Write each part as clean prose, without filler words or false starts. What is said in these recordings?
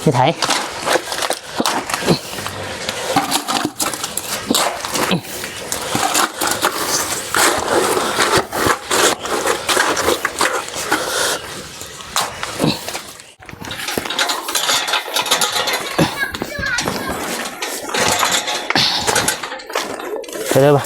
ที่ไทยไปเลยป่ะ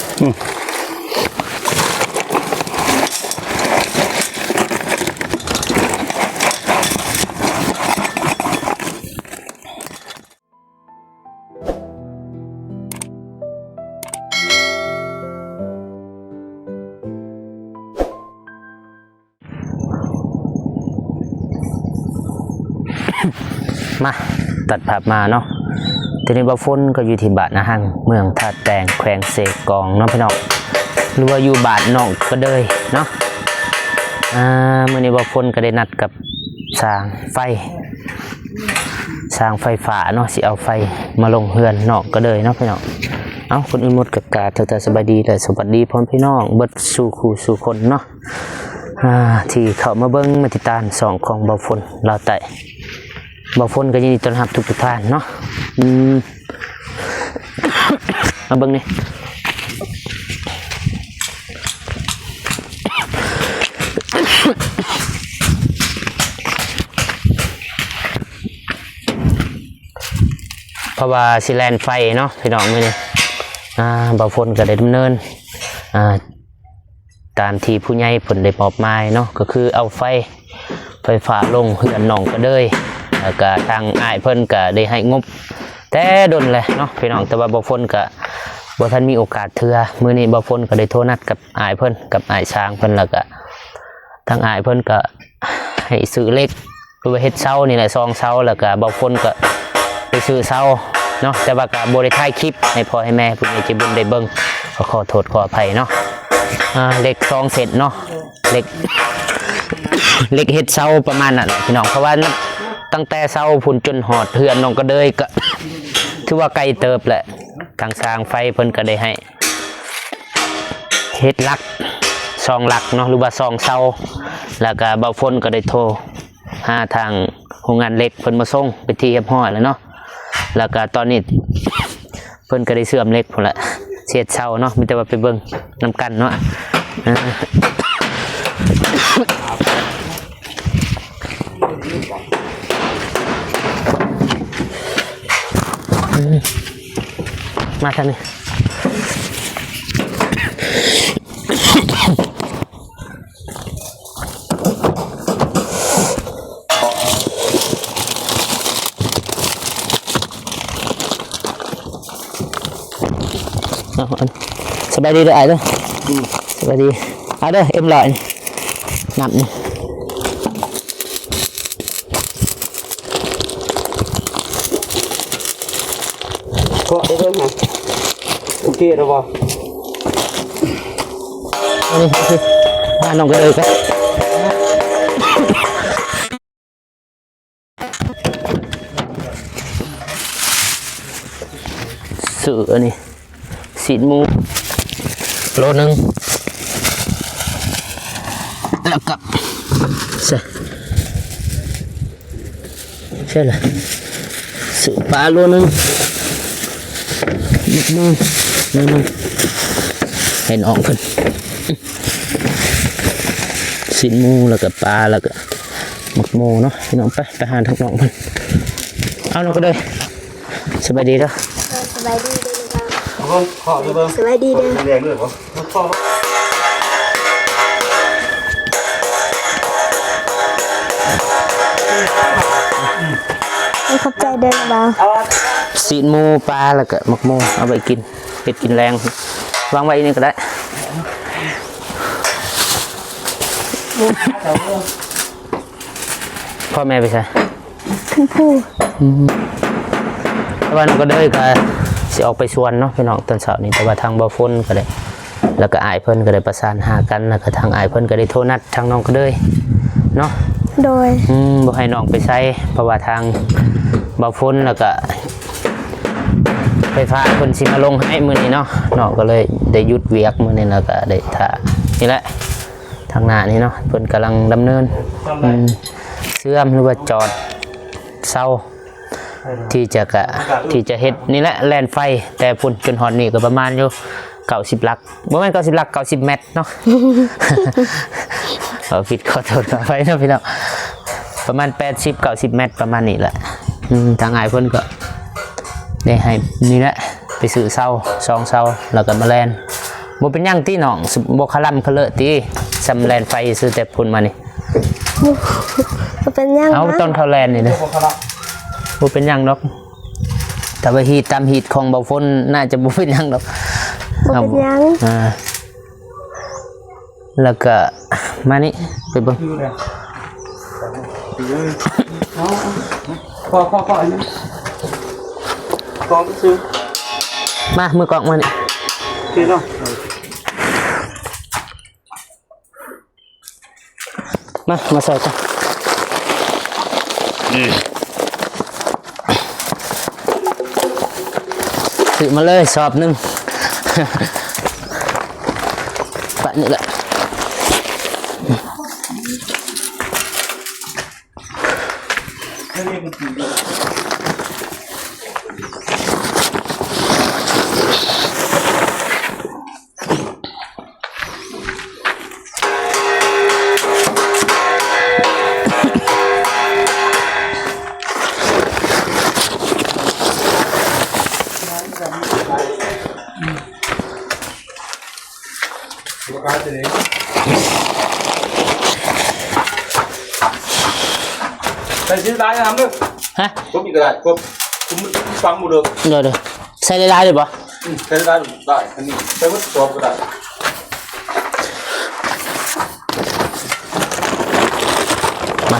มาตัดภาพมาเนาะทีนี้บ่ฝนก็อยู่ที่บ้านนะฮังเมืองท่าแตงแขวงเสกองเนาะพี่น้องหรือว่าอยู่บ้านน้องก็เลยเนาะมื้อนี้บ่ฝนก็ได้นัดกับสร้างไฟฟ้าเนาะสิเอาไฟมาลงเฮือนน้องก็เลยเนาะพี่น้องเอาคนอื่นหมดกับกาเธอสบายดีและสวัสดีพร้อมพี่น้องเบิดสู่คู่สู่คนเนาะที่เข้ามาเบิ่งมาติดตามสองของบ่ฝนเราแต่บ่ฝนก็ยินดีต้อนรับทุกท่านเนาะมาเบิ่งนี่เพราะว่าสิแลนไฟเนาะพี่น้องมื้อนี้บ่ฝนก็ได้ดำเนินตามที่ผู้ใหญ่เพิ่นได้มอบหมายเนาะก็คือเอาไฟฟ้าลงเฮือนน้องก็เลยแล้วก็ทางอ้ายเพิ่นก็ได้ให้งบแต่ดนเลยเนาะพี่น้องแต่ว่าบ่ฝนก็บ่ทันมีโอกาสเทื่อมื้อนี้บ่ฝนก็ได้โทรนัดกับอ้ายเพิ่นกับอ้ายช้างเพิ่นแล้วก็ทางอ้ายเพิ่นก็ให้ซื้อเหล็กหรือว่าเฮ็ดเสานี่แหละ2เสาแล้วก็บ่ฝนก็ไปซื้อเสาเนาะแต่ว่าก็บ่ได้ถ่ายคลิปให้พ่อให้แม่ผู้ใหญ่ใจบุญได้เบิ่งก็ขอโทษขออภัยเนาะเหล็ก2เซนเนาะเหล็กเฮ็ดเสาประมาณนั้นพี่น้องเพราะว่าตั้งแต่เสาพุ่นจนหอดเฮือนน้องก็เลยก็ถือว่าไกลเติบแหละทางสร้างไฟเพิ่นก็ได้ให้เฮ็ดลัก2หลักเนาะหรือว่า2เสาแล้วก็บ่ฝนก็ได้โทรหาทางโรงงานเหล็กเพิ่นมาส่งไปที่เรียบร้อยแล้วเนาะแล้วก็ตอนนี้เพิ่นก็ได้เสื่อมเหล็กพุ่นละเศษเสาเนาะมีแต่ว่าไปเบิ่งนำกันเนาะมาทางนี้สบายดีเด้อไอ้เด้อสบายดีไอ้เด้อเอ็มลอยนับนี่ก็ได้เพิ่มมาโอเคแล้วป่ะอันนี้คือบ้านน้องก็เลยก็สื่ออันนี้สีหมูโลนึงแล้วก็ใช่เลยสื่อปลาโลนึงนึงเห็นออกขึ้นสีหมูแล้วก็ปลาแล้วก็หมกโมเนาะพี่น้องไปหาทั้งน้องมันเอาเราก็เลยสบายดีเด้อสบายดีเด้อขอเบิ่งสบายดีเด้อแดงเลยป่ะขอขอบใจเด้อบ่าวสีหมูปลาแล้วก็หมกโมเอาไปกินเป็ดกินแรงวางไว้นี่ก็ได้พ่อแม่ไปใช่คุณผู้แต่ว่าน้องก็เลยก็สิออกไปชวนเนาะพี่น้องตอนเช้านี้แต่ว่าทางบ่ฝนก็ได้แล้วก็อ้ายเพิ่นก็ได้ประสานหากันแล้วก็ทางอ้ายเพิ่นก็ได้โทรนัดทางน้องก็เลยเนาะโดยบ่ให้น้องไปใช้เพราะว่าทางบ่ฝนแล้วก็ไฟฟ้าเพิ่นสิมาลงให้มื้อนี้เนาะน้องก็เลยได้หยุดเวียกมื้อนี้แล้วก็ได้ท่านี่แหละทางหน้านี้เนาะเพิ่นกำลังดำเนินเสื่อมหรือว่าจอดเซา ที่จะเฮ็ดนี่แหละแลนไฟแต่พุ่นจนฮอดนี่ก็ประมาณอยู่90ลักบ่แม่น90ลัก90เมตรเนาะ ผิดขอโทษขออภัยนะพี่น้องประมาณ80 90เมตรประมาณนี้แหละทางอ้ายเพิ่นก็ได้ให้นี่แหละไปซื้อเสา2เสาแล้วก็มาแลนบ่เป็นหยังที่น้องบ่คล่ำคะเลอะติสำแลนไฟซื้อแต่พุ่นมานี่ มันเป็นยัง เอา นะ ต้นทอแลนนี่เด้อบ่เป็นหยังดอกแต่ว่าฮีตตามฮีตของเบาฝนน่าจะบ่เป็นหยังดอก มันเป็นยัง แล้วก็มานี่ไปเบิ่ง พออันนี้กองซื้อ มามือกล้องมานี่ คือเนาะ มาใส่กันซื้อมาเลยสอบหนึง ปะนี่แหละไปซื้อร้านทำด้วย ฮะ ครบอีกกระดาษครบคุณฟังหมดเลย เดี๋ยวใส่ลายๆเลยปะ ใช้ร้านได้อันนี้ใช้วัตถุประกระดาษ มา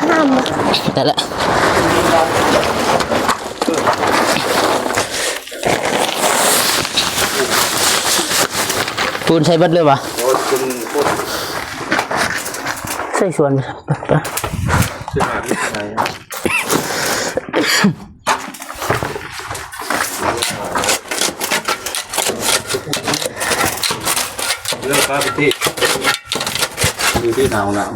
ห้าม แต่ละปูนใส่เบัดเลยปะ โอ้คุณพูด ใส่ส่วนไป ซื้อหาที่ไหนเลือกข้าวไปที่ดูที่หนาวหนาว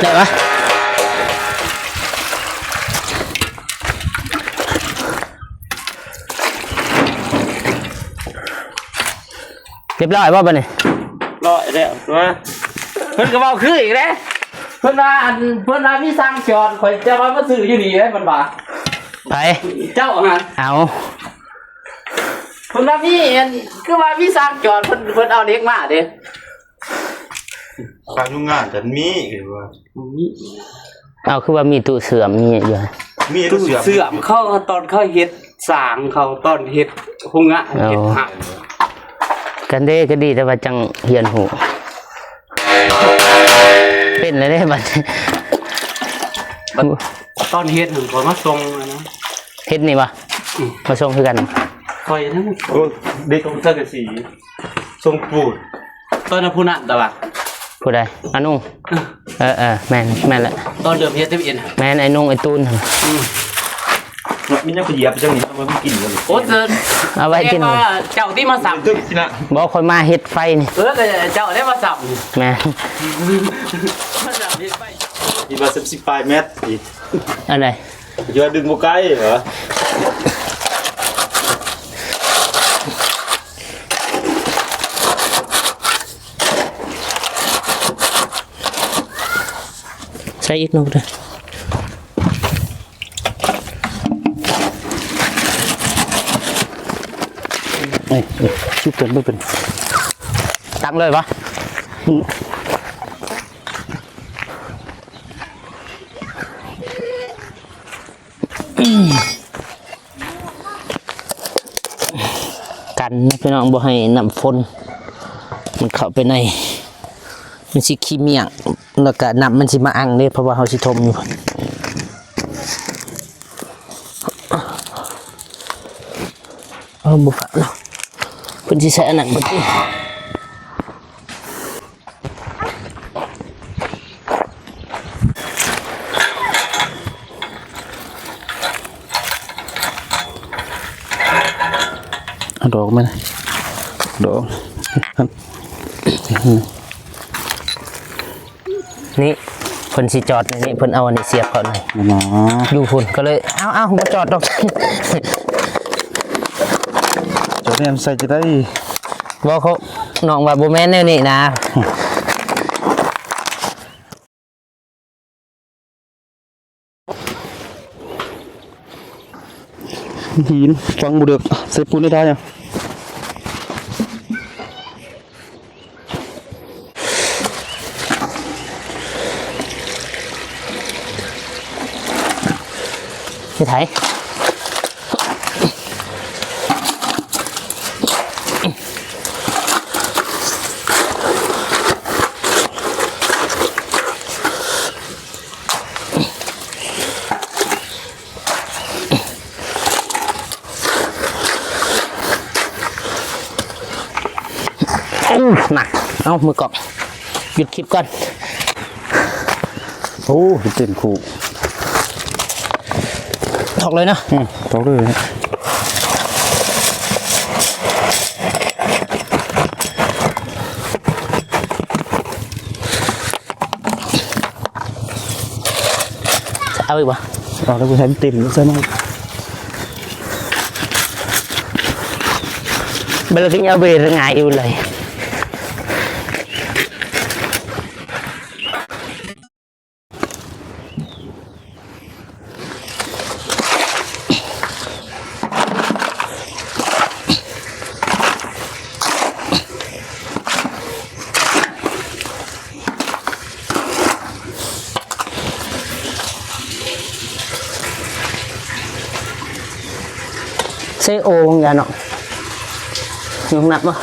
ได้ปะเรียบร้อยป่ะบ้านี่ รอแล้วว่าเพิ่นก็เว้าคืออีกแล้วเพิ่นว่ามีสร้างจอดข่อยจะมาซื้ออยู่นี่เด้มันบ่า ไป เจ้าฮะ เอา เพิ่นว่ามีอันคือว่ามีสร้างจอดเพิ่นเอาเด็กมาเด้ การยุ่งงานแต่มีหรือว่า เอาคือว่ามีตู้เสื่อมมีอยู่ มี ตู้ เสื่อม เสื่อมเข้าตอนเข้าเฮ็ดสร้างเขาตอนเฮ็ดหุงะเฮ็ดหัก กันเด้ก็ดีแต่ว่าจังเฮียนหูเป็นเลยได้บัด ตอนเฮ็ดผมขอมาส่งนะ เฮ็ดนี่ปะมาส่งคือกัน คอยนั่น โอ้เด็กของเจ้ากสีทรงปูด ตอนนั้นผู้นั้นแต่ว่า ผู้ใดอานุ่งแม่นแหละ ตอนเริ่มเฮ็ดได้เอ็น แม่นไอ้นุ่งไอ้ตูน มีน้ำขยี้ไปจังนี้มันไม่กินกัน โอ้เจอ เอาไว้กิน ว่าเจ้าที่มาสับ ตึ๊บสินะ บอกคอยมาเฮ็ดไฟนี่ ก็เจ้าได้มาสับ แม่น มาสับเฮ็ดไป อีว่า10 ปลายเมตรอีก อะไร เยอะดึงบ่ไกลเหรอ ใส่อีกหน่อยเลยชิบเกินไม่เป็นตั้งเลยปะกันพี่น้องบ่ให้น้ำฝนมันเข้าไปในมันสิขี้เมียงแล้วก็น้ำมันสิมาอังเนี่ยเพราะว่าเขาสิทมอยู่บุฟะเนาะเพิ่นสิใส่อันนั้นบ่ติ ดอกมันดอก นี่เพิ่นสิจอดในนี่เพิ่นเอาอันนี้เสียบเข้าหน่อย นะ อยู่พุ่นก็เลยเอาบ่จอดดอก จอดเนี่ยใส่จะได้ บอกเขาน้องว่าบ่แม่นแนวนี้นะ หินฟังบุเดือกใส่ปูนได้ยัง ที่ไทยหนักเอามือกล่องหยุดคลิปก่อน โอ้เต้นคู่ ถอกเลยนะ ตอกเลย เอาอีกวะ เอาแล้วกูใช้เต็มใช่ไหม เบลล์เอาเบลง่ายอยู่เลยเซโอของยาเนาะยงนับป่ะ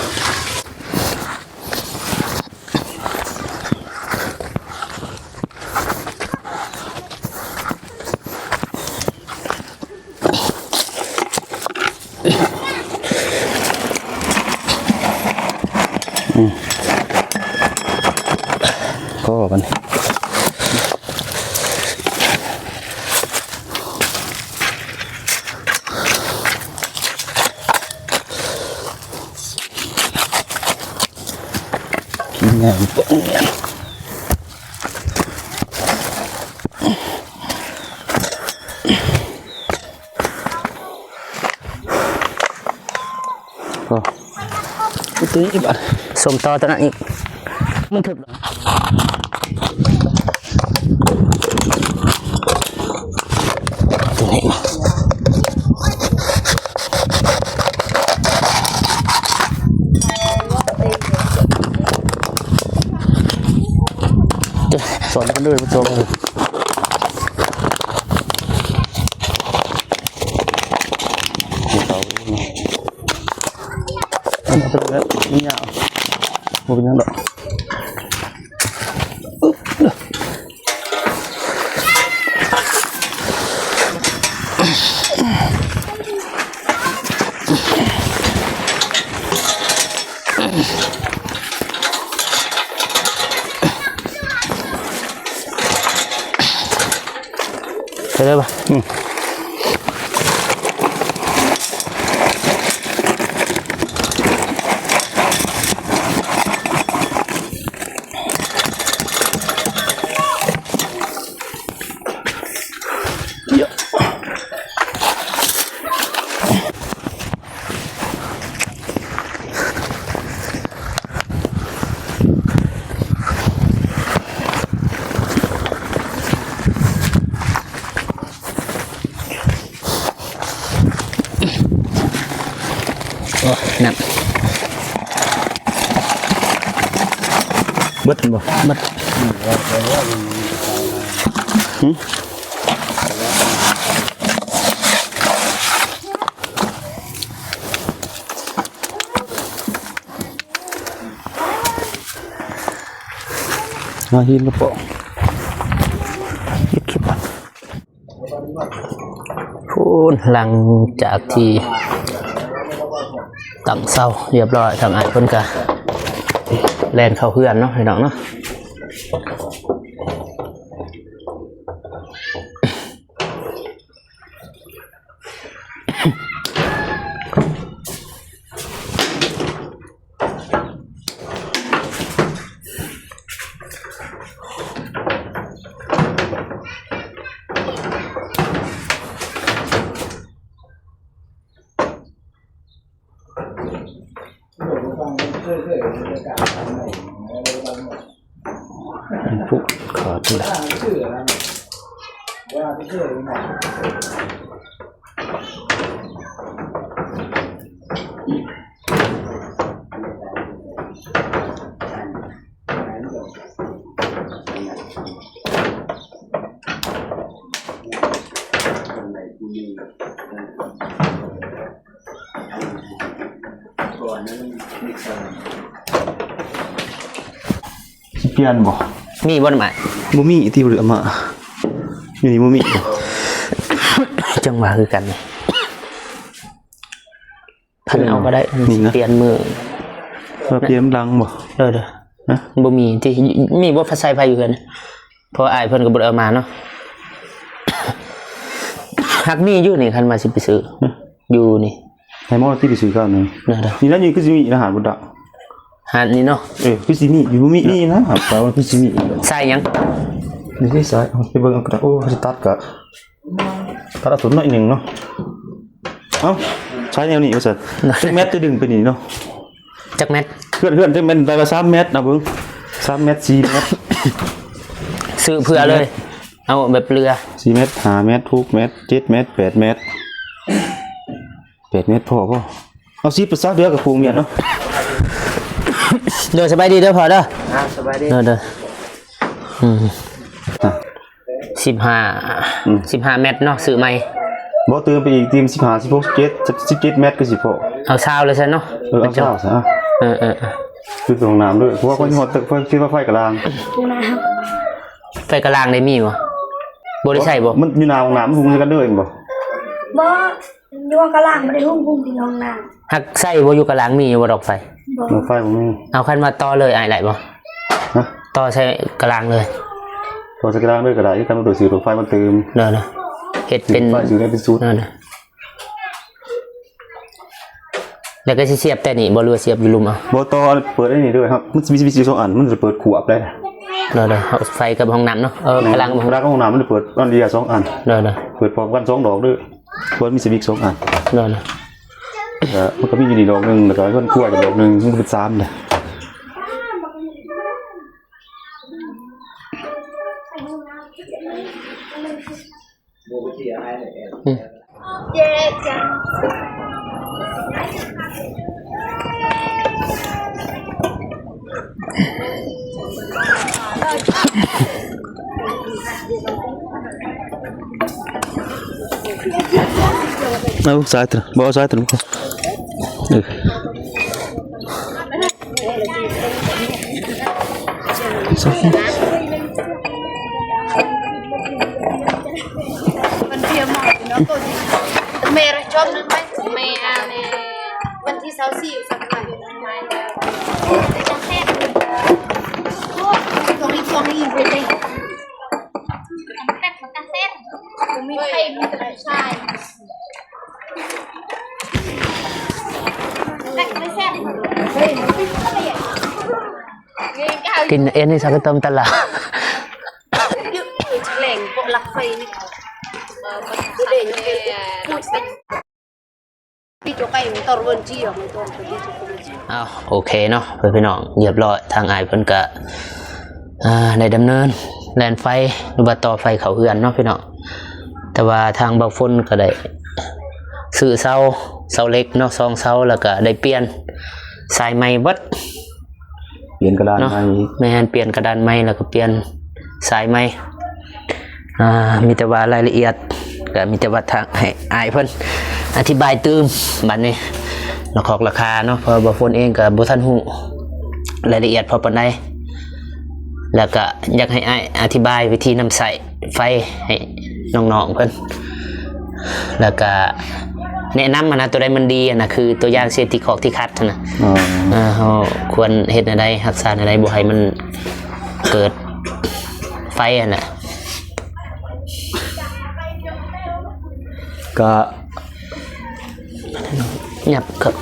ก็มัน เนี่ยก็ตัวนี้บ้าน สมต่อตัวนั้นอีกมันถึกตัวนี้มาสอนกันด้วยผู้ชมอันนี้เป็นแบบนี้ยาวมันเป็นยังไงไปเลยป่ะโอ้นั่น เบิดบ่ มัด มาหินกระป๋อง หยุดคลิปก่อนพูนหลังจากที่ตั้งเศร้าเรียบร้อยทางอ่านเพิ่นกะแลนเข้าเพื่อนเนาะพี่น้องเนาะ พวกขาดเลยเปลี่ยนบ่ มีบ่หมาย บ่มีที่เหลือมาอยู่นี่บ่มีบ่ จังหวะคือกันพันเอาก็ได้เปลี่ยนมือ มาเปลี่ยนลังบ่ เด้อๆนะบ่มีที่มีบ่ภาษาไทยอยู่กันเพราะอ้ายเพิ่นก็บ่ได้เอามาเนาะหักมีอยู่นี่คันมาสิไปซื้ออยู่นี่ ให้หมอที่ไปซื้อข้าวหนึง เด้อ นี่แล้วนี่คือสิมีอาหารบ่ดะ ๆหาดนี่เนาะ คือสิมีอยู่บ่มีนี่นะครับแปลว่าคือสิมี ใส่หยัง นี่ที่ซ้ายเอาไปเบิ่งเอากระดาษโอ้เขาสิตัดกะตัดเอาสุดหน่อยหนึงเนาะเอ้าใช้แนวนี้ว่าซั่นจักเม็ดจะดึงไปนี่เนาะ จักแมท เพื่อนๆจังแม่นได้ว่า3เม็ดนะเบิ่ง3เม็ด4เม็ด ซื้อเพื่อเลย เอาแบบเรือ 4เม็ด5เม็ด6เม็ด7เม็ด8เม็ด8เม็ดพอบ่เอา10%เดือกับปูเมียนเนาะ เด้อสบายดีเด้อพอเด้อ สบายดี เด้อ15เมตรเนาะซื้อใหม่ บ่เติมไปอีกทีม15 16 17เม็ดก็สิพอ เอาซาวเลยซะเนาะ เอาเช้าซะ เออ คือตรงน้ำด้วยเพราะว่าคนหดตึกเพิ่นคิดว่าไฟกระลาง ไฟกระลางได้มีบ่บ่ได้ใช้บ่ มันอยู่หน้าห้องน้ำหุงกันเด้อเองบ่ บ่อยู่กะล่างบ่ได้หุ้มที่ห้องน้ หักใช้บ่อยู่กระลางมีบ่ดอกไฟ ำบ่ หม้อไฟบ่มี เอาคันมาต่อเลยอ้ายไหลบ่ ฮะ ต่อใช้กระลางเลย พอจะกระลางด้วยก็ได้กันตัวซื้อรถไฟมาเติม เด้อเฮ็ดเป็น ไฟซื้อได้เป็นสูตร เด้อแล้วก็สิเสียบแต่นี่บ่รู้ว่าเสียบอยู่ลุมเอา บ่ต่อเปิดได้นี่ด้วยครับมันมี2อันมันจะเปิดขวบได้ เด้อเอาไฟกับห้องน้ำเนาะกระลางบ่ กระลางห้องน้ำมันจะเปิดอันเดียว2อัน เด้อ เปิดพร้อมกัน2ดอกด้วยเปิดมีสวิตช์2อัน เด้อ มันก็มีอยู่นี่ดอกนึงแล้วก็เพิ่นคั่วอีกดอกนึงมันเป็น3เลย เจ๊จ้ะ เอาสายตรงบ่เอาสายตรงวันที่หมอเนาะตัวเมย์ชอบนึกไหมเมย์เนี่ยวันที่24สักวันไหนแล้วแต่จะแท้ตรงนี้ไปเลยแป๊บมันก็เสร็จมีใครมีแต่ผู้ชายแป๊บไม่เสร็จเฮ้ยกินเอ็นนี่สักต้มตลาด ยึดแฉลงพวกลักไฟนี่ดูเด่นพูดเป็นพี่โจไก่ตอร์วันจีอ่ะมันตอร์วันจี อ้าวโอเคเนาะเพื่อนพี่น้องเรียบร้อยทางอ้ายเพิ่นก็ได้ดำเนินแลนไฟหรือว่าต่อไฟเขาเฮือนเนาะพี่น้องแต่ว่าทางเบาฝนก็ได้ซื้อเสาเล็กเนาะ2เสาแล้วก็ได้เปลี่ยนสายไม้เบิด เปลี่ยนกระดาน เนาะ ใหม่ แม่นเปลี่ยนกระดานไม้แล้วก็เปลี่ยนสายไม้มีแต่ว่ารายละเอียดก็มีแต่ว่าทางให้อ้ายเพิ่นอธิบายตื้มบัดนี้ราคาเนาะเพราะบ่ฝนเองก็บ่ทันฮู้รายละเอียดพอปานใดแล้วก็อยากให้อ้ายอธิบายวิธีนำใส่ไฟให้น้องๆเพิ่นแล้วก็แนะนำนะตัวใดมันดีนะคือตัวอย่างเสียที่ขอกที่คัดนะ เฮาควรเฮ็ดอะไรรักษาอะไรบ่ให้มันเกิดไฟน่ะ ก็ หยับกับ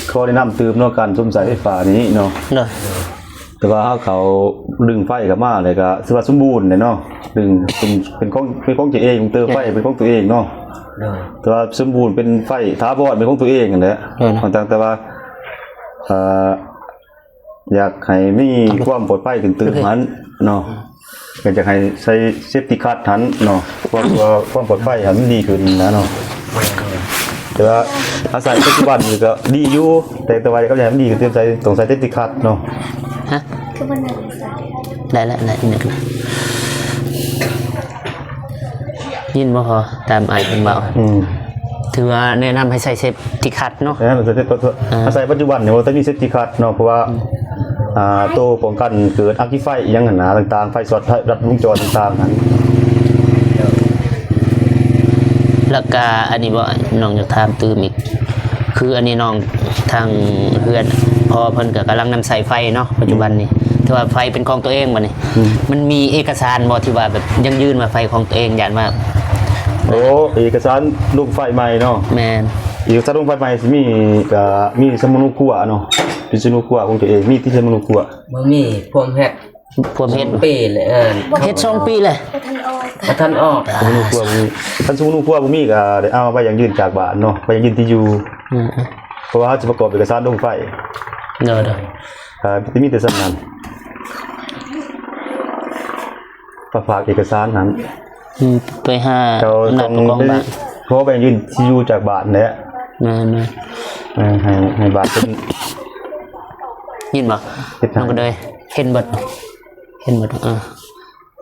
เขาได้นำเติมเนาะการสมสายไฟฟ้านี้เนาะ เด้อ แต่ว่าเขาดึงไฟกลับมาเลยก็สวัสดิ์สมบูรณ์เลยเนาะดึงเป็นของตัวเองเติมไฟเป็นของตัวเองเนาะแต่ว่าสมบูรณ์เป็นไฟท้าบอดเป็นของตัวเองนั่นแหละแต่ว่า อยากให้มีความปลอดภัยถึงตื่นหันเนาะก็อยากให้ใช้เซฟตี้คัทหันเนาะความปลอดภัยให้มันดีขึ้นนะเนาะแต่ว่าอาศัยปัจจุบันนี่ก็ดีอยู่แต่ว่าก็อยากให้มันดีขึ้นเต็มใจต้องใช้เซฟตี้คัทเนาะ ฮะ คือมันนั่นใส่ ได้แล้วได้นึกนะยินบ่พอตามไอ้เป็นเบาถือว่าแนะนำให้ใส่เซฟตี้คัทเนาะ นะมันจะอาศัยปัจจุบันเนี่ยว่าต้องมีเซฟตี้คัทเนาะเพราะว่าตัวป้องกันเกิดอัคคีไฟอยังหันหนาต่างๆไฟช็อตรัดวงจรต่างๆนั้น แล้วก็อันนี้บ่น้องอยากถามตื่มอีกคืออันนี้น้องทางเพื่อนพอเพิ่นก็กำลังนำใส่ไฟเนาะปัจจุบันนี้ที่ว่าไฟเป็นของตัวเองบัดนี้มันมีเอกสารบ่ที่ว่าแบบยังยื่นมาไฟของตัวเองอย่างว่า โอ้เอกสารลูกไฟใหม่เนาะ แม่น เอกสารลูกไฟใหม่สิมีสมุนกัวเนาะเป็นสมุนกัวของตัวเองมีที่สมุนกัว บ่มีพวงเฮ็ด พวกเฮ็ด ปีเลยเฮ็ด2ปีเลย ก็ทันออก บ่ทันออก สมุนกัวมีท่านสมุนกัวบ่มีก็ได้เอาไปอย่างยื่นจากบ้านเนาะไปอย่างยื่นที่อยู่เพราะว่าจะประกอบเอกสารลูกไฟ เด้อ มีแต่สำนักฝากเอกสารนั้น ไปหา เรา อำนา ต้ จ อง ปกครองบ้าน เพราะไปยื่นที่อยู่จากบ้านเนี่ย แม่น ให้บ้านเป็น ยินบ่ เฮ็ดทาง น้องก็เลยเห็นบ่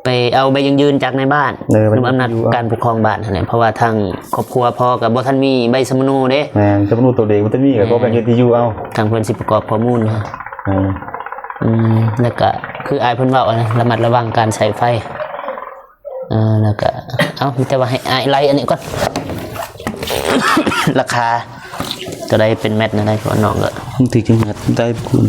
ไปเอาใบยังยืนจากในบ้านหรืออำนาจการปกครองบ้านนั่นแหละเพราะว่าทางครอบครัวพ่อกับบ่ทันมีใบสมโนเด้ แม่นสมุนตัวเด็กมันจะมีก็เพราะไปยื่นที่อยู่เอา ทางเพิ่นสิประกอบข้อมูลนะแล้วก็คืออายเพิ่นเว้านะระมัดระวังการใช้ไฟแล้วก็มีแต่ว่าให้อายไล่อันนี้ก่อน ราคาจะได้เป็นแมตนะได้เพราะน้องก็ ที่จริงได้คุณ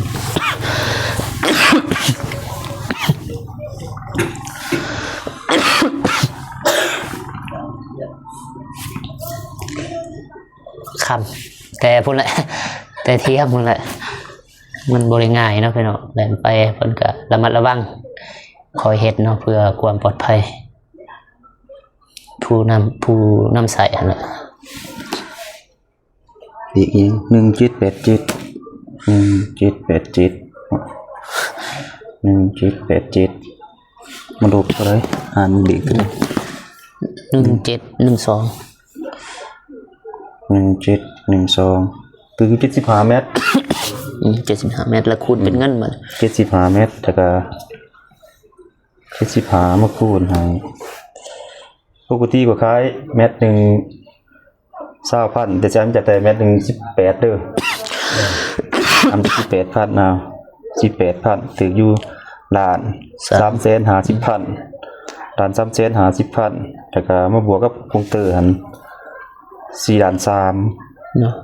คำแต่พุ่นแหละ แต่เทียบพุ่นแหละมันบริง่ายเนาะพี่น้องแล่นไปเพิ่นก็ระมัดระวังคอยเฮ็ดเนาะเพื่อความปลอดภัยผู้นำใส่หั่นแหละ อีก1787มันดูเท่าไหร่อ่านดีขึ้น 1712 1712คือ75เมตร 75 เมตรแล้วคูณเป็นเงินมัน 75เมตรแล้วก็75มาคูณให้ปกติก็ขายเมตรนึง20,000แต่ฉันจะแต่เมตรนึง18เด้ออัน18,000นะ18,000ถึงอยู่ล้าน350,000ล้าน350,000แล้วก็มาบวกกับคงเตอร์หัน4ล้าน3 เนาะ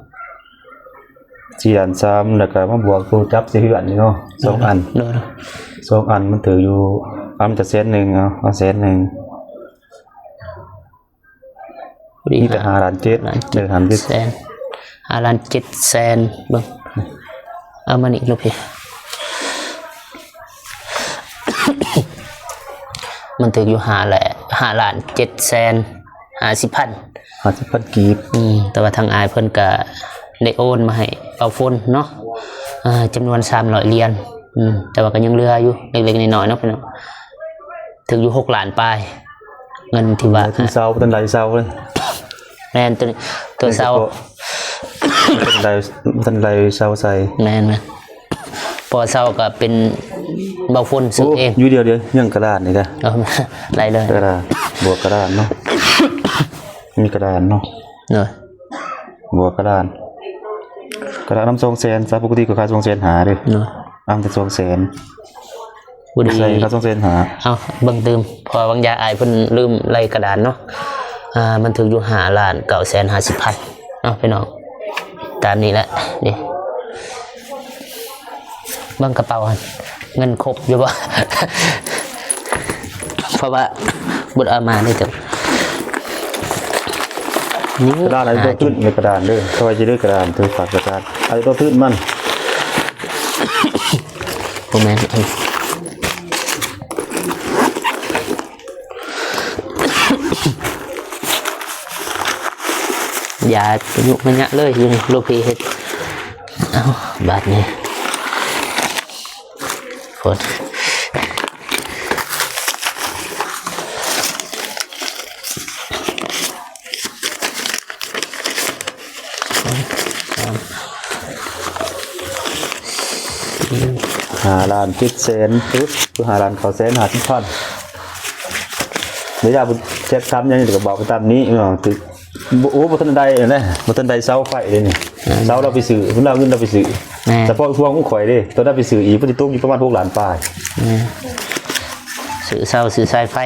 4ล้าน3แล้วก็มาบวกตัวจับสิเฮือนนี่เนาะ2อัน เนาะ 2อันมันถืออยู่มันจะ100,000เอา100,000 นี่แต่5ล้าน7เดือน7 แสน5ล้าน7แสนเบิ่งเอามานี่ลูกพี่ มันถึงอยู่5ล้าน7แสน50,000 กีบ แต่ว่าทางอายเพิ่นก็ได้โอนมาให้เอาโฟนเนาะจำนวน300เหรียญแต่ว่าก็ยังเหลืออยู่เล็กๆน้อยๆเนาะพี่น้องถึงอยู่6ล้านปลายเงินที่ว่า ที่เซาตันใดเซาเลย แม่นตัวนี้ตัวเซา ตันใดเซาใส่ แม่นพอเซาก็เป็นเบาฝุ่นซื้อเอง อยู่เดียวยังกระดาษนี่กะ เอาไล่เลย กระดาษบวกกระดาษเนาะมีกระดาษเนาะ เนาะ บวกกระดาษน้ำ200,000ซะปกติก็ขาย200,000หาเด้อ เนาะ อ้ำแต่200,000 บ่ดี ใส่ขาย200,000หา เอาเบิ่งตื่มพอบางยาอายเพิ่นลืมไล่กระดานเนาะมันถึงอยู่5ล้าน950,000เนาะพี่น้องตามนี้แหละนี่เบิ่งกระเป๋าหั่นเงินครบอยู่บ่ เพราะว่าบ่ได้เอามาได้แต่นี่ กระดาษอะไรตัวตื้นในกระดาษเด้อถ้าว่าสิได้กระดาษตัวฝากกระดาษอะไรตัวตื้นมัน บ่แม่นอย่ายุมันยะเลยอยู่นี่ลูกพี่เฮ็ดเอาบาดนี้ ด5 ล้าน7แสนปึ๊บคือ5ล้านเขาแสน50,000เดี๋ยวอย่าเช็คซ้ำยังจะบอกไปตามนี้ตึกโอ้บ่ทันได้นะบ่ทันได้เสาไฟเลยนี่เสาเราไปซื้อเพิ่นเอาเงินเราไปซื้อแต่พอพวงของข่อยเด้ตอนนั้นไปซื้ออีกเพิ่นสิตกอยู่ประมาณ6ล้านปลาย สื่อเศร้าสื่อสายไฟ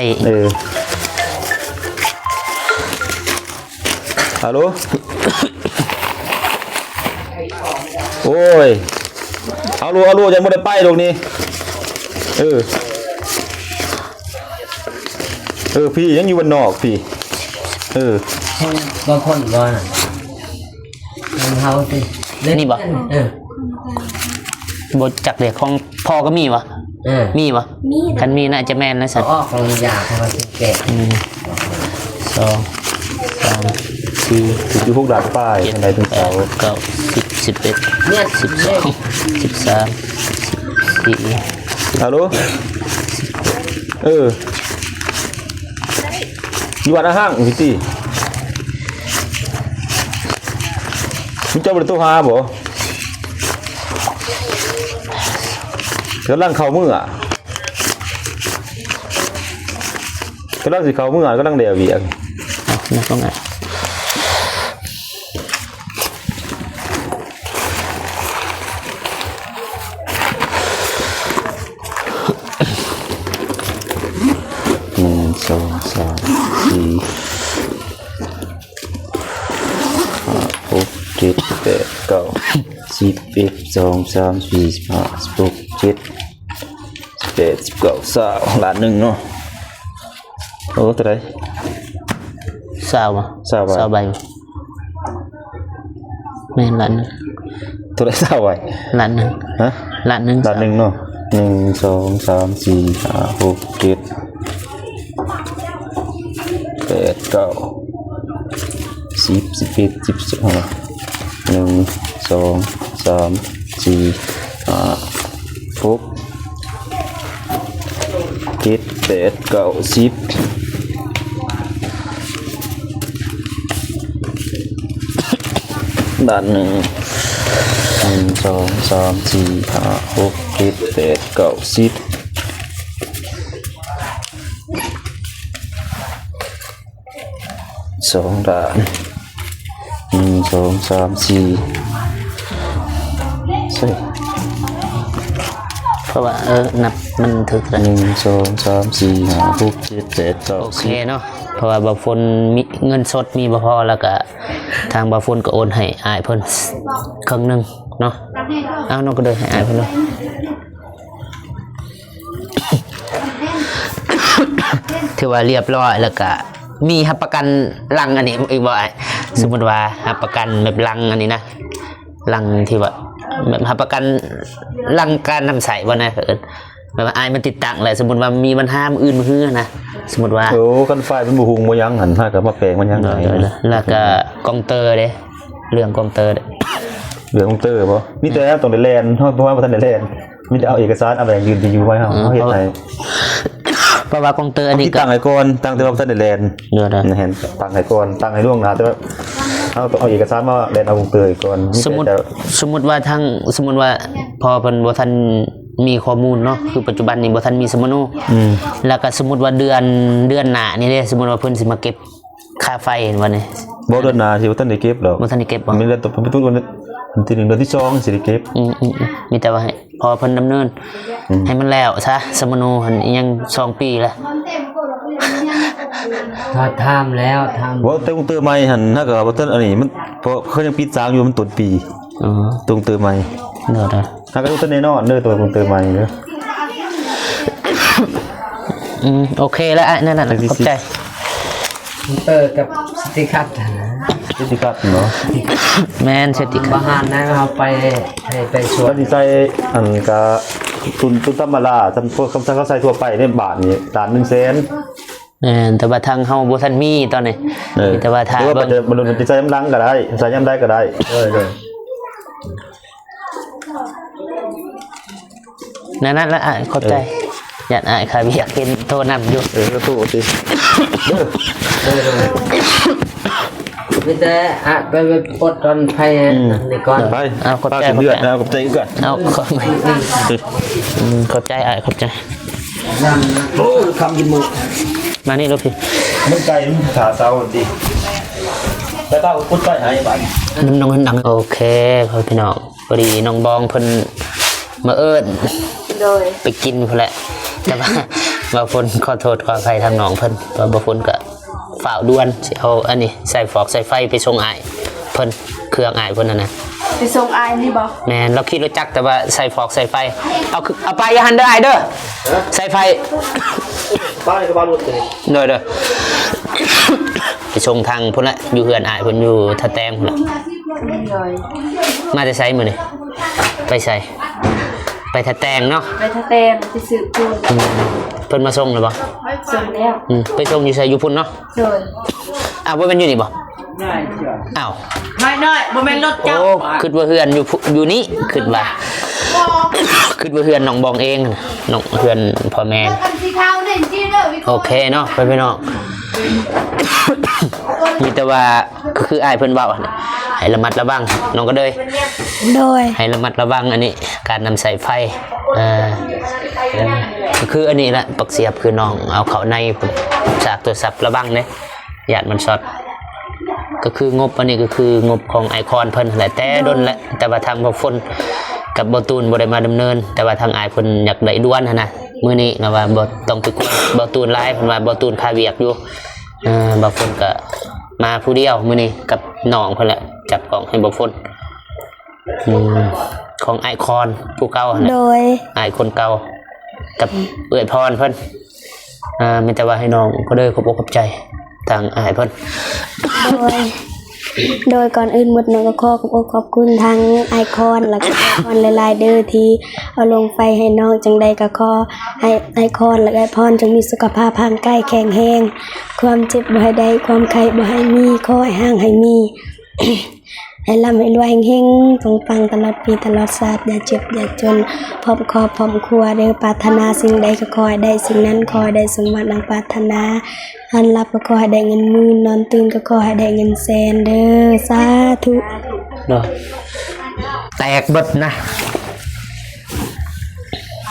ฮัลโหลโอ้ยเอาลูยังไม่ได้ไปตรงนี้พี่ยังอยู่บนนอกพี่บางคนก็น่ะมันเฮาสิ นี่บ่บทจักเด็กของพ่อก็มีวะมีวะ มี คันมีน่าจะแม่นนะสัน ออกของยาให้มันแก่ 2 3 4 อยู่6ล้านป้ายอะไรถึงเสา 9 10 11 เนี่ย 12 13 14 ฮัลโหลอยู่วัดห้างพี่ตี้มึงเจ้าบริโภคหาบ่กำลังเข้ามืออ่ะกำลังสิเข้ามืออ่ะกำลังเดียวเวียง นักต้องไง 1 2 3 4 5 6 7 8 9 10 11 12 13 14 15 16 17 19 20ล้านหนึ่งเนาะโอ้ตัวไหน สาวบ่ สาวใบ สาวใบแม่นล้านหนึ่ง ตัวไหนสาวไว้ ล้านหนึ่ง ฮะ ล้านหนึ่ง ล้านหนึ่งเนาะ1 2 3 4 5 6 7 8 9 10 11 12 1 2 3 4 5 6 7 8 9 10ด้านหนึ่ง1 2 3 4 5 6 7 8 9 10สองด้าน1 2 3 4ใช่ เพราะว่านับมันถึกแล้ว 1 2 3 4 5 6 7 8 9 โอเคเนาะเพราะว่าบางคนมีเงินสดมีบ่พอแล้วก็ทางบางคนก็โอนให้อายเพิ่นครึ่งหนึงเนาะเอาน้องก็เดินให้อายเพิ่นเลย ถือว่าเรียบร้อยแล้วก็มีหับประกันลังอันนี้อีกบ่ไอ้สมมติว่าหับประกันแบบลังอันนี้นะลังที่ว่าแบบหับประกันลังการนำใส่บ่นะแบบว่าอายมันติดตั้งเลยสมมติว่ามีปัญหาอื่นมือนะสมมติว่า โอ้กันไฟเป็นบุหุงมายังหันถ้ากับมาแปลงมันยังไง แล้วก็กองเตอร์เด้เรื่องกองเตอร์เด้ เหลือของเตอร์ป่ะนี่แต่ตรงในแลนด์เพราะว่าท่านในแลนด์มีแต่เอาเอกสารเอาแบบยืนไว้เขาเห็นไหม เพราะว่ากองเตอร์อันนี้ ที่ ก็ ตั้งไอ้ก่อนตั้งแต่ว่าท่านในแลนด์ เดี๋ยวนะ เห็นตั้งไอ้ก่อนตั้งไอ้ล่วงหน้าแต่ว่าเอาเอกสารมาแลนด์เอาของเตอร์ก่อน สมมติว่าทางสมมติว่าพอเพิ่นบ่ทันมีข้อมูลเนาะคือปัจจุบันนี้บ่ทันมีสมโนแล้วก็สมมุติว่าเดือนหน้านี่เด้สมมุติว่าเพิ่นสิมาเก็บค่าไฟเห็นว่านี่ บ่เดือนหน้าสิว่าท่านได้เก็บหรอก บ่ทันได้เก็บบ่ มีเดือนต่อไปทุกเดือนที่1เดือนที่2สิได้เก็บ มีแต่ว่าให้พอเพิ่นดำเนินให้มันแล้วซะสมโนหันยัง2 ปีแล้ว ถ้าทำแล้วทำ ว่าแต่ของเตอร์ใหม่หันถ้าเกิดว่าท่านอันนี้มันเพราะเขายังปิดสร้างอยู่มันต้นปี อ๋อ ตรงเตอร์ใหม่ เดี๋ยวนะ ถ้าเกิดว่าท่านแน่นอนเด้อตัวของเตอร์ใหม่เด้อ โอเคแล้วอ่ะนั่นน่ะขอบใจ กับสติคัตนะ พฤติกรรมเนาะ แม่นเสร็จอีก บางงานนะเราไปสว ก็ น ดีใจอันกะตุนธรรมดาจำพวกคำสั่งเขาใส่ทั่วไปในบาทนี่ล้าน1แสน แต่ว่าทางเฮาบ่ทันมีตอนนี้มีแต่ว่าทาง หรือว่า เบิ่ง มันลงใส่ย้ำลังก็ได้ใส่ย้ำได้ก็ได้ นั่นละอ้ายขอบใจญาติอ้ายค่ะอยากเห็นโทรนำอยู่ ก็สู้สิ มีแต่ไปปลดตอนไฟนี่ก่อน ไป เอาขอบใจ ป้ากินเลือดนะขอบใจก่อน เอาขอบขอบใจอ้ายขอบใจ โอ้คำกินหมู มานี่ลูกพี่ มันไก่มันขาเซาดีแล้วก็พุดไปหายบ้าน น้องดังโอเคครับพี่น้องพอดีน้องบองเพิ่นมาเอิ้น โดย ไปกินพุ่นแหละแต่ว่าบางคนขอโทษขออภัยทางน้องเพิ่นเพราะบางคนก็ฝ่าวด่วนสิเอาอันนี้ใส่ฟอกใส่ไฟไปส่งอ้ายเพิ่นเครื่องอ้ายเพิ่นน่ะ ไปส่งอายนี่บ่ แม่นเราคิดรู้จักแต่ว่าใส่ฟอกใส่ไฟเอาไปอย่าหันเด้ออ้ายเด้อใส่ไฟ ป้ายก็บ้านรถเลย เด้อไปส่งทางพุ่นละอยู่เฮือนอ้ายเพิ่นอยู่ท่าแตงพุ่นละ โดย มาจะใส่มื้อนี่ไปใส่ไปท่าแตงเนาะ ไปทะแตงไปสืบปูน เพิ่นมาส่งหรือบ่ ส่งแล้ว ไปส่งอยู่ไสอยู่พุ่นเนาะ โดย อ้าวบ่แม่นอยู่นี่บ่อ้าว น้อยบ่แม่นรถเจ้า โอ้คิดว่าเฮือนอยู่นี่คิดว่าคิดว่าเฮือนน้องบองเองน่ะน้องเฮือนพ่อแม่ กันสีขาวนี่จีเด้อวิ โอเคเนาะไปพี่น้อง มีแต่ว่าก็คืออ้ายเพิ่นเว้าน่ะให้ระมัดระวังน้องก็เลย โดย ให้ระมัดระวังอันนี้การนำสายไฟก็คืออันนี้แหละปักเสียบคือน้องเอาเข้าในจากตัวสับระวังเด้ญาติมันช็อตก็คืองบอันนี้ก็คืองบของไอคอนเพิ่นแหละแต่ดนแหละแต่ว่าทางบ่ฝนกับบ่ตูนบ่ได้มาดำเนิน แต่ว่าทางอ้ายเพิ่นอยากได้ด่วนหั่นน่ะมื้อนี้นะว่าบ่ต้องไปกวนบ่ตูนหลายเพิ่นว่าบ่ตูนคาเวียกอยู่บ่ฝนก็มาผู้เดียวมื้อนี้กับน้องเพิ่นแหละจับกล่องให้บ่ฝนของไอคอนผู้เก่าหั่น โด น่ะ ย อ้ายคนเก่ากับเอื้อยพรเพิ่นมีแต่ว่าให้น้องก็เลยขอบอกขอบใจทางอ้ายเพิ่น โดยก่อนอื่นหมดน้องก็ขอบคุณทางไอคอนแล้วก็ไอคอนหลายๆเด้อที่เอาลงไปให้น้องจังใดก็ขอให้ไอคอนและไอพรจงมีสุขภาพร่างกายแข็งแรงความเจ็บบ่ให้ได้ความไข้บ่ให้มีขอให้ห่างให้มี ให้ร่ำให้รวยเฮงๆปังๆตลอดปีตลอดชาติอย่าเจ็บอย่าจนพร้อมครอบพร้อมครัวเด้อปรารถนาสิ่งใดก็ขอให้ได้สิ่งนั้นขอให้ได้สมหวังดังปรารถนาอันรับก็ขอให้ได้เงินหมื่นนอนตื่นก็ขอให้ได้เงินแสนเด้อสาธุ เนาะแตกเบิดนะ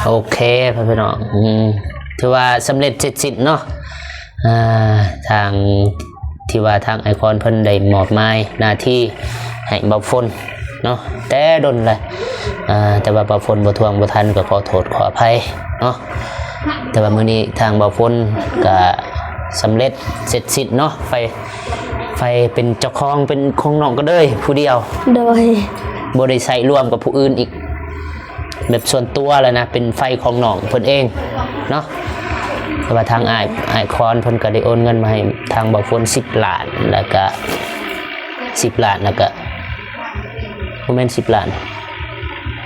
โอเคพี่น้องถือว่าสำเร็จเสร็จสิ้นเนาะทางที่ว่าทางไอคอนเพิ่นได้มอบหมายหน้าที่ให้บ่าวฝนเนาะแต่ดนเลยแต่ว่าบ่าวฝนบ่ทวงบ่ทันก็ขอโทษขออภัยเนาะแต่ว่ามื้อนี้ทางบ่าวฝนก็สำเร็จเสร็จสิ้นเนาะไฟเป็นเจ้าของเป็นของน้องก็เลยผู้เดียว โดย บ่ได้ใส่ร่วมกับผู้อื่นอีกแบบส่วนตัวแล้วนะเป็นไฟของน้องเพิ่นเองเนาะแต่ว่าทางอ้ายคอนเพิ่นก็ได้โอนเงินมาให้ทางบ่าวฝน10 ล้านแล้วก็10 ล้านแล้วก็บ่แม่น10 ล้าน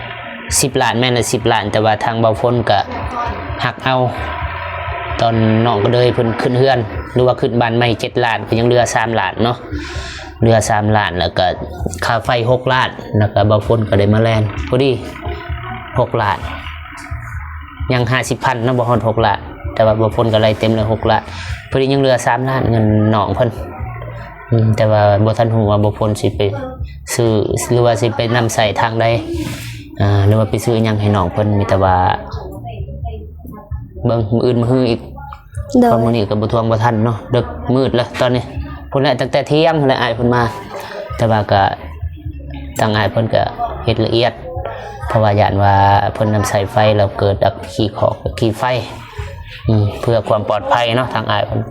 10 ล้านแม่นละ10 ล้านแต่ว่าทางบ่าวฝนก็หักเอาตอนน้องก็เลยเพิ่นขึ้นเฮือนหรือว่าขึ้นบ้านใหม่7 ล้านก็ยังเหลือ3 ล้านเนาะเหลือ3 ล้านแล้วก็ค่าไฟ6 ล้านแล้วก็บ่าวฝนก็ได้มาแลนพอดี6 ล้านยัง50,000นะบ่ฮอด6 ล้านแต่ว่าบ่าวฝนก็ไล่เต็มเลย6 ล้านพอดียังเหลือ3 ล้านเงินน้องเพิ่นแต่ว่าบ่ทันฮู้ว่าบ่าวฝนสิไปซื้อหรือว่าสิไปนำใส่ทางใดหรือว่าไปซื้อหยังให้น้องเพิ่นมีแต่ว่าเบิ่งมื้ออื่นมื้อฮื้ออีก โด ตอย นมื้อนี้ก็บ่ทวงบ่ทันเนาะดึกมืดแล้วตอนนี้พุ่นแหละตั้งแต่เที่ยงพุ่นแหละอ้ายเพิ่นมาแต่ว่าก็ทางอ้ายเพิ่นก็เฮ็ดละเอียดเพราะว่าย่านว่าเพิ่นนำสายไฟแล้วเกิดอักขี้ขอกขี้ไฟเพื่อความปลอดภัยเนาะทางอ้ายเพิ่น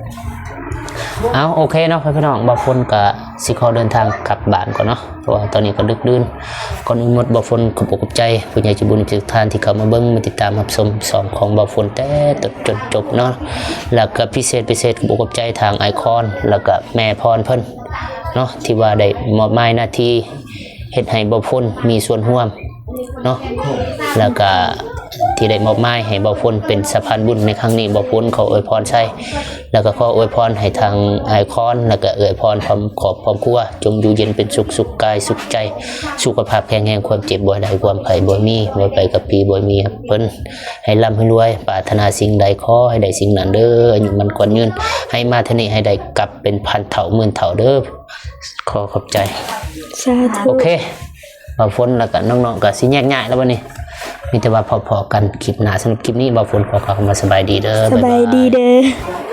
เอาโอเคเนาะพี่น้องบ่าวฝนก็สิขอเดินทางกลับบ้านก่อนเนาะเพราะว่าตอนนี้ก็ดึกดื่นก่อนอื่นหมดบ่าวฝนขอบอกใจผู้ใหญ่ใจบุญทุกท่านที่เข้ามาเบิ่งมาติดตามรับชมสอนของบ่าวฝนแต่ต้นจนจบเนาะแล้วก็พิเศษขอบอกใจทางไอคอนแล้วก็แม่พรเพิ่นเนาะที่ว่าได้มอบหมายหน้าที่เฮ็ดให้บ่าวฝนมีส่วนร่วมเนาะแล้วก็ ที่ได้มอบหมายให้บ่าวฝนเป็นสะพานบุญในครั้งนี้บ่าวฝนขออวยพรใช้แล้วก็ขออวยพรให้ทางไอคอนแล้วก็อวยพรความขอบความครัวจงอยู่เย็นเป็นสุขสุขกายสุขใจสุขภาพแข็งแรงความเจ็บบ่ได้ความไข้บ่มีบ่ไปกับปีบ่มีครับเพิ่นให้ร่ำให้รวยปรารถนาสิ่งใดขอให้ได้สิ่งนั้นเด้ออายุมันกว่ายืนให้มาเท่านี้ให้ได้กลับเป็นพันเท่าหมื่นเท่าเด้อขอขอบใจ สาธุ โอเคบ่าวฝนแล้วก็น้องๆก็สิแยกย้ายแล้วบัดนี้มีแต่ว่าพอๆกันคลิปหน้าสำหรับคลิปนี้บ่าวฝนขอกล่าวคำว่าสบายดีเด้อ สบายดีเด้อ